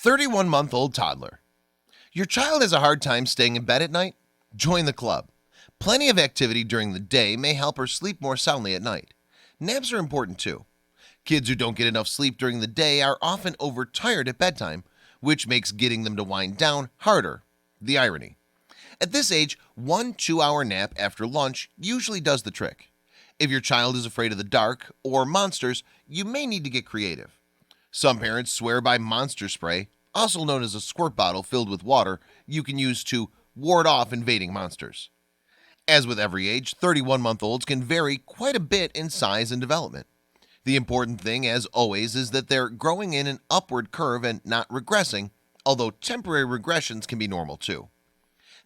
31-month-old toddler. Your child has a hard time staying in bed at night? Join the club. Plenty of activity during the day may help her sleep more soundly at night. Naps are important too. Kids who don't get enough sleep during the day are often overtired at bedtime, which makes getting them to wind down harder. The irony. At this age, 1 2-hour nap after lunch usually does the trick. If your child is afraid of the dark or monsters, you may need to get creative. Some parents swear by monster spray, also known as a squirt bottle filled with water you can use to ward off invading monsters. As with every age, 31-month-olds can vary quite a bit in size and development. The important thing, as always, is that they're growing in an upward curve and not regressing, although temporary regressions can be normal too.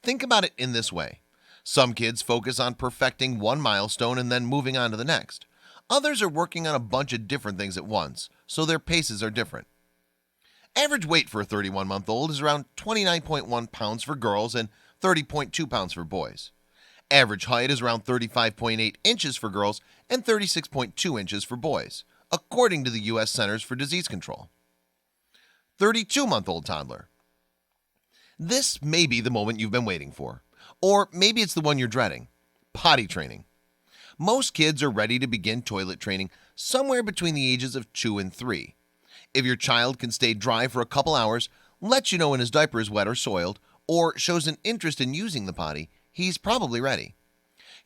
Think about it in this way. Some kids focus on perfecting one milestone and then moving on to the next. Others are working on a bunch of different things at once, so their paces are different. Average weight for a 31-month-old is around 29.1 pounds for girls and 30.2 pounds for boys. Average height is around 35.8 inches for girls and 36.2 inches for boys, according to the U.S. Centers for Disease Control. 32-month-old toddler. This may be the moment you've been waiting for, or maybe it's the one you're dreading: potty training. Most kids are ready to begin toilet training somewhere between the ages of 2 and 3. If your child can stay dry for a couple hours, lets you know when his diaper is wet or soiled, or shows an interest in using the potty, he's probably ready.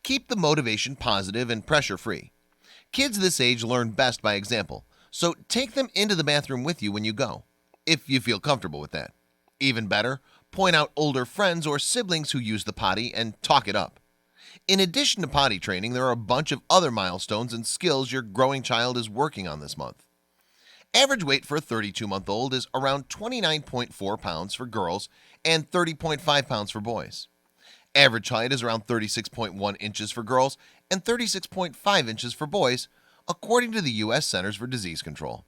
Keep the motivation positive and pressure-free. Kids this age learn best by example, so take them into the bathroom with you when you go, if you feel comfortable with that. Even better, point out older friends or siblings who use the potty and talk it up. In addition to potty training, there are a bunch of other milestones and skills your growing child is working on this month. Average weight for a 32-month-old is around 29.4 pounds for girls and 30.5 pounds for boys. Average height is around 36.1 inches for girls and 36.5 inches for boys, according to the U.S. Centers for Disease Control.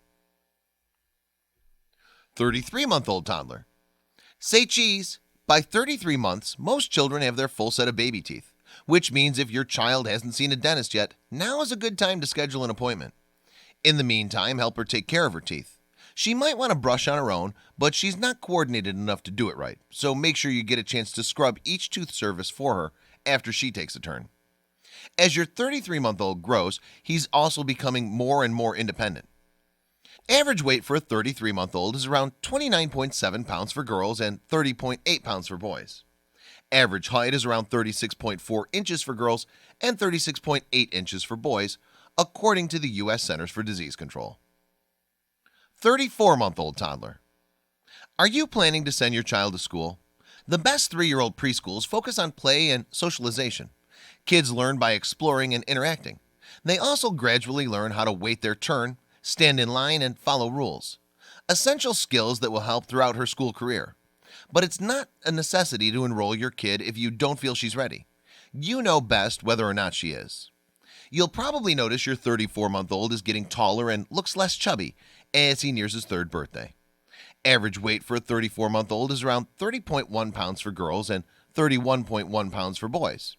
33-month-old toddler. Say cheese. By 33 months, most children have their full set of baby teeth, which means if your child hasn't seen a dentist yet, now is a good time to schedule an appointment. In the meantime, help her take care of her teeth. She might want to brush on her own, but she's not coordinated enough to do it right, so make sure you get a chance to scrub each tooth surface for her after she takes a turn. As your 33-month-old grows, he's also becoming more and more independent. Average weight for a 33-month-old is around 29.7 pounds for girls and 30.8 pounds for boys. Average height is around 36.4 inches for girls and 36.8 inches for boys, according to the U.S. Centers for Disease Control. 34-month-old toddler. Are you planning to send your child to school? The best 3-year-old preschools focus on play and socialization. Kids learn by exploring and interacting. They also gradually learn how to wait their turn, stand in line, and follow rules. Essential skills that will help throughout her school career. But it's not a necessity to enroll your kid if you don't feel she's ready. You know best whether or not she is. You'll probably notice your 34-month-old is getting taller and looks less chubby as he nears his 3rd birthday. Average weight for a 34-month-old is around 30.1 pounds for girls and 31.1 pounds for boys.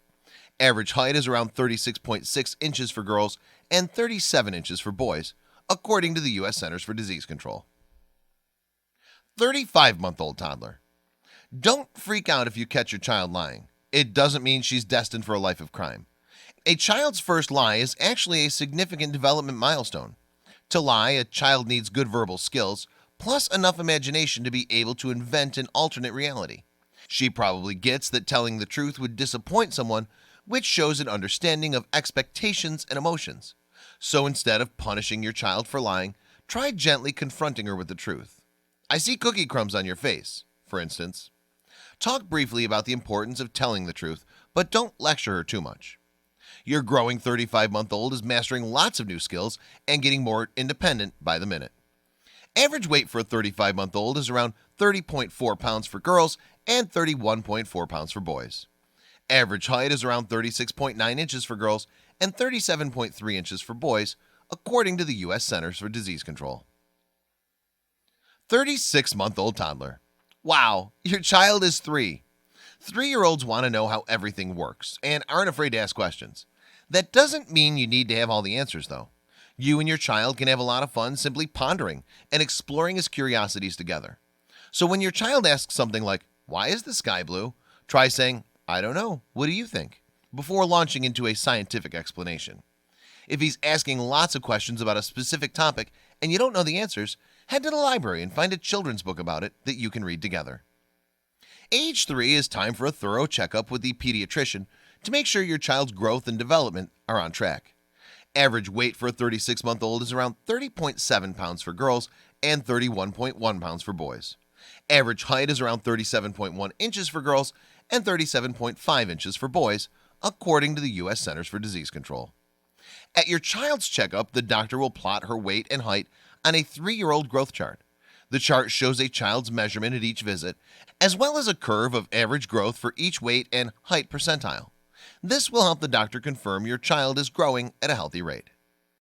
Average height is around 36.6 inches for girls and 37 inches for boys, according to the U.S. Centers for Disease Control. 35-month-old toddler. Don't freak out if you catch your child lying. It doesn't mean she's destined for a life of crime. A child's first lie is actually a significant development milestone. To lie, a child needs good verbal skills, plus enough imagination to be able to invent an alternate reality. She probably gets that telling the truth would disappoint someone, which shows an understanding of expectations and emotions. So instead of punishing your child for lying, try gently confronting her with the truth. I see cookie crumbs on your face, for instance. Talk briefly about the importance of telling the truth, but don't lecture her too much. Your growing 35-month-old is mastering lots of new skills and getting more independent by the minute. Average weight for a 35-month-old is around 30.4 pounds for girls and 31.4 pounds for boys. Average height is around 36.9 inches for girls and 37.3 inches for boys, according to the U.S. Centers for Disease Control. 36-month-old toddler. Wow, your child is 3. 3-year-olds want to know how everything works and aren't afraid to ask questions. That doesn't mean you need to have all the answers, though. You and your child can have a lot of fun simply pondering and exploring his curiosities together. So when your child asks something like, "Why is the sky blue?" try saying, "I don't know. What do you think?" before launching into a scientific explanation. If he's asking lots of questions about a specific topic and you don't know the answers, head to the library and find a children's book about it that you can read together. Age 3 is time for a thorough checkup with the pediatrician to make sure your child's growth and development are on track. Average weight for a 36-month-old is around 30.7 pounds for girls and 31.1 pounds for boys. Average height is around 37.1 inches for girls and 37.5 inches for boys, according to the U.S. Centers for Disease Control. At your child's checkup, the doctor will plot her weight and height on a 3-year-old growth chart. The chart shows a child's measurement at each visit, as well as a curve of average growth for each weight and height percentile. This will help the doctor confirm your child is growing at a healthy rate.